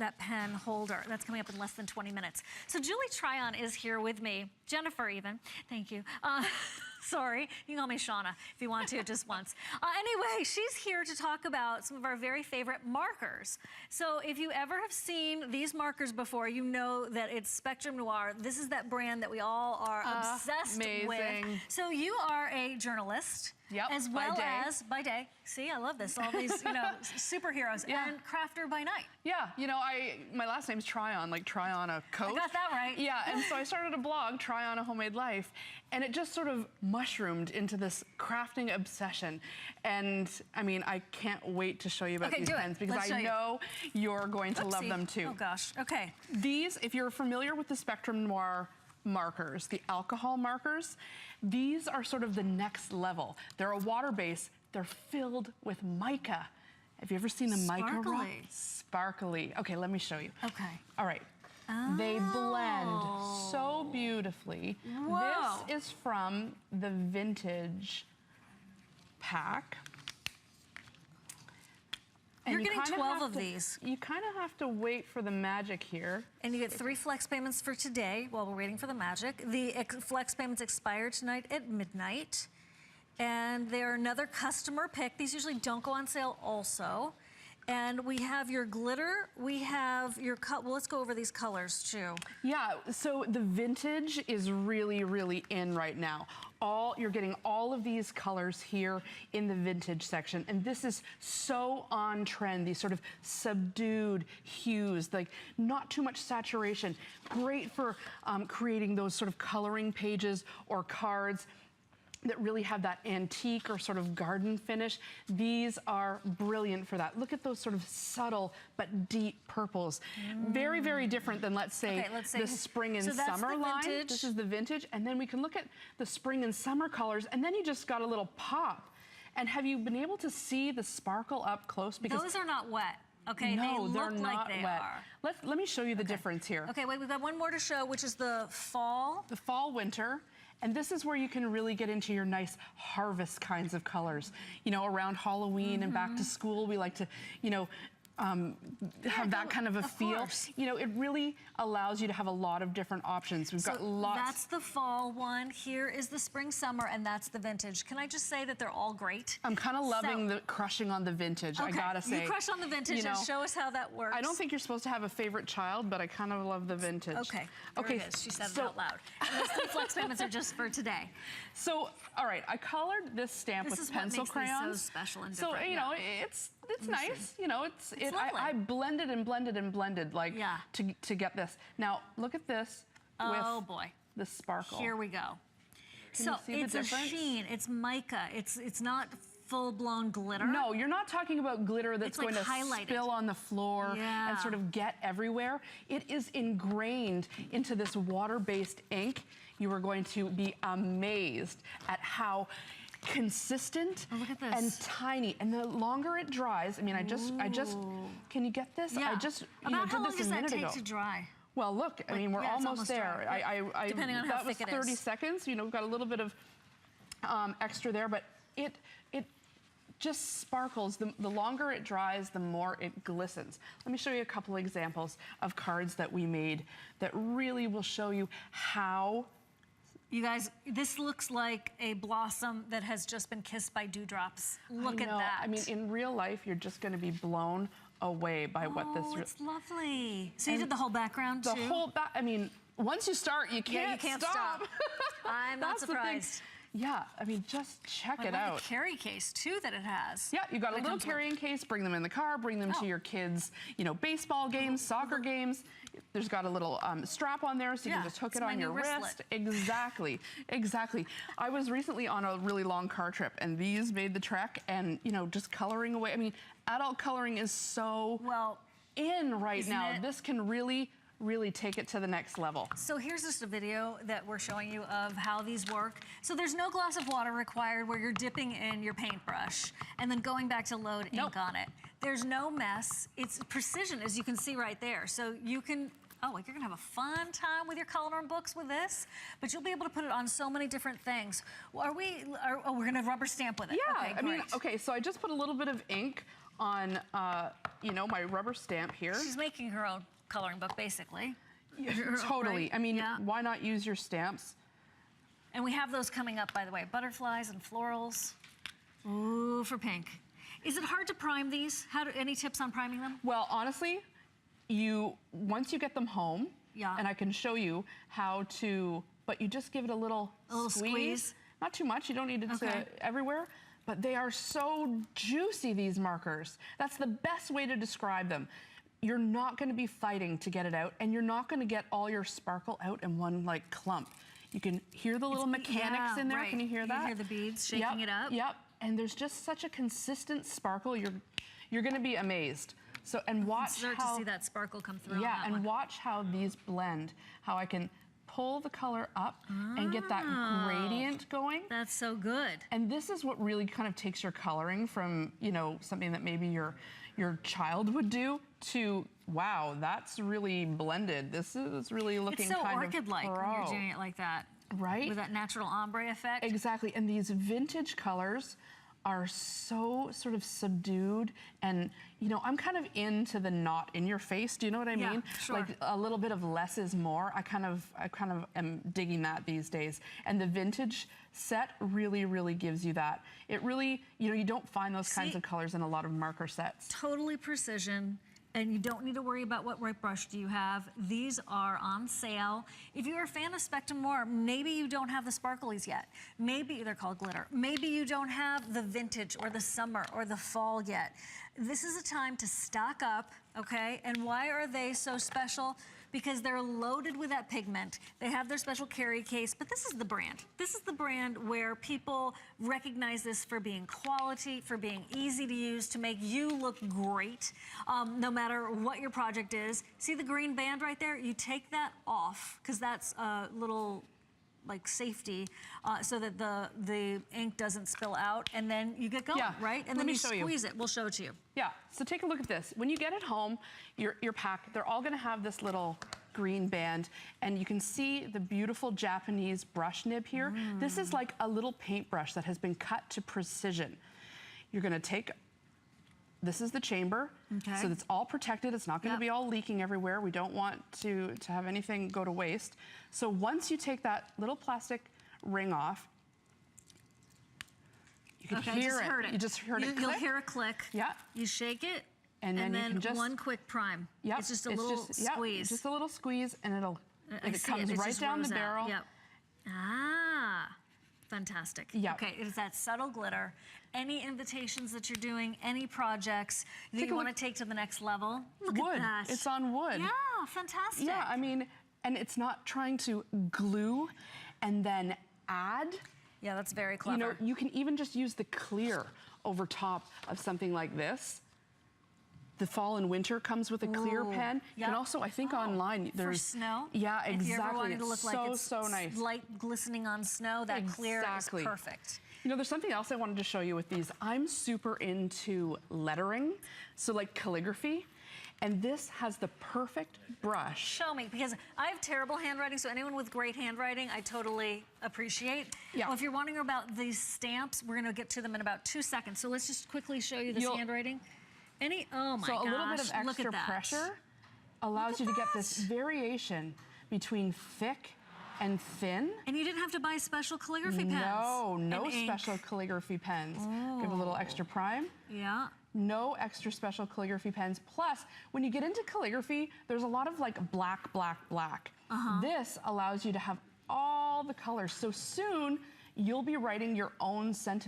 that pen holder. That's coming up in less than 20 minutes. So Julie Tryon is here with me. Jennifer even, thank you. Sorry, you can call me Shauna if you want to, just once. Anyway, she's here to talk about some of our very favorite markers. So if you ever have seen these markers before, you know that it's Spectrum Noir. This is that brand that we all are obsessed with. So you are a journalist. Yep, as well as by day. See, I love this. All these, you know, superheroes and crafter by night. Yeah, you know, my last name's Tryon, like try on a coat. I got that right. Yeah, and so I started a blog, Try On a Homemade Life, and it just sort of mushroomed into this crafting obsession. And I mean, I can't wait to show you about these pens because I know you're going to love them too. Oh gosh, okay. These, if you're familiar with the Spectrum Noir markers, the alcohol markers, these are sort of the next level. They're a water base, they're filled with mica. Have you ever seen a mica rock? Sparkly. Okay, let me show you. Okay. All right. Oh. They blend so beautifully. Whoa. This is from the vintage pack. You're getting 12 of these. You kind of have to wait for the magic here. And you get 3 flex payments for today while we're waiting for the magic. The flex payments expire tonight at midnight. And they're another customer pick. These usually don't go on sale also. And we have your glitter, we have your, well, let's go over these colors too. Yeah, so the vintage is really, really in right now. You're getting all of these colors here in the vintage section, and this is so on trend, these sort of subdued hues, like not too much saturation. Great for creating those sort of coloring pages or cards that really have that antique or sort of garden finish. These are brilliant for that. Look at those sort of subtle but deep purples. Very, very different than, let's say the spring and summer line. This is the vintage. And then we can look at the spring and summer colors, and then you just got a little pop. And have you been able to see the sparkle up close? Because those are not wet. Okay, no, they they're look not like they wet. are. Let me show you the difference here. Okay, wait, we've got one more to show, which is the fall. The fall, winter. And this is where you can really get into your nice harvest kinds of colors. You know, around Halloween and back to school, we like to, you know, have that kind of a feel. You know, it really allows you to have a lot of different options. We've got lots. That's the fall one. Here is the spring, summer, and that's the vintage. Can I just say that they're all great? I'm kind of loving the crushing on the vintage, I gotta say. You crush on the vintage and show us how that works. I don't think you're supposed to have a favorite child, but I kind of love the vintage. Okay, there it is. She said it out loud. And those 3 flex payments are just for today. So, all right, I colored this stamp with pencil crayons. These so special and different. So, you know, it's nice. You know, I blended and blended and blended, like, to get this. Now, look at this with the sparkle. Here we go. So it's a sheen, it's mica, it's not full-blown glitter. No, you're not talking about glitter that's going to spill on the floor and sort of get everywhere. It is ingrained into this water-based ink. You are going to be amazed at how consistent and tiny, and the longer it dries, I mean, I just can you get this? I just did this a minute ago. Take to dry? Well, look, I mean, we're almost there. Depending on how thick it is. That was 30 seconds. You know, we've got a little bit of extra there, but it just sparkles. The longer it dries, the more it glistens. Let me show you a couple examples of cards that we made that really will show you how. You guys, this looks like a blossom that has just been kissed by dewdrops. Look at that. I mean, in real life, you're just going to be blown away by what this. Oh, it's lovely. So you did the whole background too? The whole back. I mean, once you start, you can't stop. I'm not surprised. Yeah, I mean, just check it out. The carry case too that it has. Yeah, you got a little carrying case. Bring them in the car. Bring them to your kids. You know, baseball games, soccer games. There's got a little strap on there, so you can just hook it on your wrist. Exactly, exactly. I was recently on a really long car trip, and these made the trek. And you know, just coloring away. I mean, adult coloring is so in right now. This can really take it to the next level. So here's just a video that we're showing you of how these work. So there's no glass of water required where you're dipping in your paintbrush and then going back to load ink on it. There's no mess. It's precision, as you can see right there. So you can, you're gonna have a fun time with your coloring books with this, but you'll be able to put it on so many different things. We're gonna rubber stamp with it. Yeah, I mean, so I just put a little bit of ink on, you know, my rubber stamp here. She's making her own coloring book, basically. Totally. Right? I mean, Yeah. why not use your stamps? And we have those coming up, by the way. Butterflies and florals. Ooh, for pink. Is it hard to prime these? Any tips on priming them? Well, honestly, once you get them home, Yeah. and I can show you how to, but you just give it a little squeeze. Not too much, you don't need it to everywhere, but they are so juicy, these markers. That's the best way to describe them. You're not gonna be fighting to get it out, and you're not gonna get all your sparkle out in one like clump. You can hear the little mechanics in there. Right. Can you hear that? You hear the beads shaking it up. Yep, and there's just such a consistent sparkle. You're gonna be amazed. So, and watch Start how, to see that sparkle come through. yeah, on that and one. watch how these blend, how I can pull the color up and get that gradient going. That's so good. And this is what really kind of takes your coloring from, you know, something that maybe your child would do to, wow, that's really blended. This is really looking It's so kind of orchid-like when pro. you're doing it like that. Right? With that natural ombre effect. Exactly, and these vintage colors are so sort of subdued, and you know, I'm kind of into the not in your face. Do you know what I Yeah, mean? sure. Like a little bit of less is more. I kind of am digging that these days. And the vintage set really, really gives you that. It really, you know, you don't find those kinds of colors in a lot of marker sets. Totally precision. And you don't need to worry about what right brush do you have. These are on sale. If you're a fan of Spectrum Noir, maybe you don't have the sparklies yet. Maybe they're called glitter. Maybe you don't have the vintage or the summer or the fall yet. This is a time to stock up, okay? And why are they so special? Because they're loaded with that pigment. They have their special carry case, but this is the brand. This is the brand where people recognize this for being quality, for being easy to use, to make you look great, no matter what your project is. See the green band right there? You take that off, because that's a little like safety, so that the ink doesn't spill out, and then you get going, Yeah. right? And Let then me you show you. squeeze it. We'll show it to you. Yeah, so take a look at this. When you get it home, your pack, they're all gonna have this little green band, and you can see the beautiful Japanese brush nib here. This is like a little paintbrush that has been cut to precision. You're gonna take, this is the chamber, so it's all protected. It's not gonna be all leaking everywhere. We don't want to have anything go to waste. So once you take that little plastic ring off, you can hear it. You just heard it click. You'll hear a click. Yeah. You shake it, and then you can just, one quick prime. Yep, It's just a little squeeze. Just a little squeeze, and it comes It right just down the rolls out. barrel. Yep. Ah, fantastic. Yep. Okay, it is that subtle glitter. Any invitations that you're doing, any projects that Take you a want to look. take to the next level, look Wood. at that. It's on wood. Yeah, fantastic. Yeah, I mean, and it's not trying to glue and then add. Yeah, that's very clever. You know, you can even just use the clear over top of something like this. The fall and winter comes with a clear pen. You can also, I think online, there's... For snow? Yeah, exactly. If you ever wanted to look like it's so nice. light glistening on snow, that clear is perfect. You know, there's something else I wanted to show you with these. I'm super into lettering, so like calligraphy, and this has the perfect brush. Show me, because I have terrible handwriting, so anyone with great handwriting, I totally appreciate. Yeah. Well, if you're wondering about these stamps, we're gonna get to them in about 2 seconds. So let's just quickly show you this handwriting. Oh my gosh, So a little bit of look extra at that. pressure allows you to get this variation between thick and thin. And you didn't have to buy special calligraphy pens. No, no and ink. special calligraphy pens. Give a little extra prime. Yeah. No extra special calligraphy pens. Plus, when you get into calligraphy, there's a lot of like black, black, black. This allows you to have all the colors. So soon, you'll be writing your own sentiment.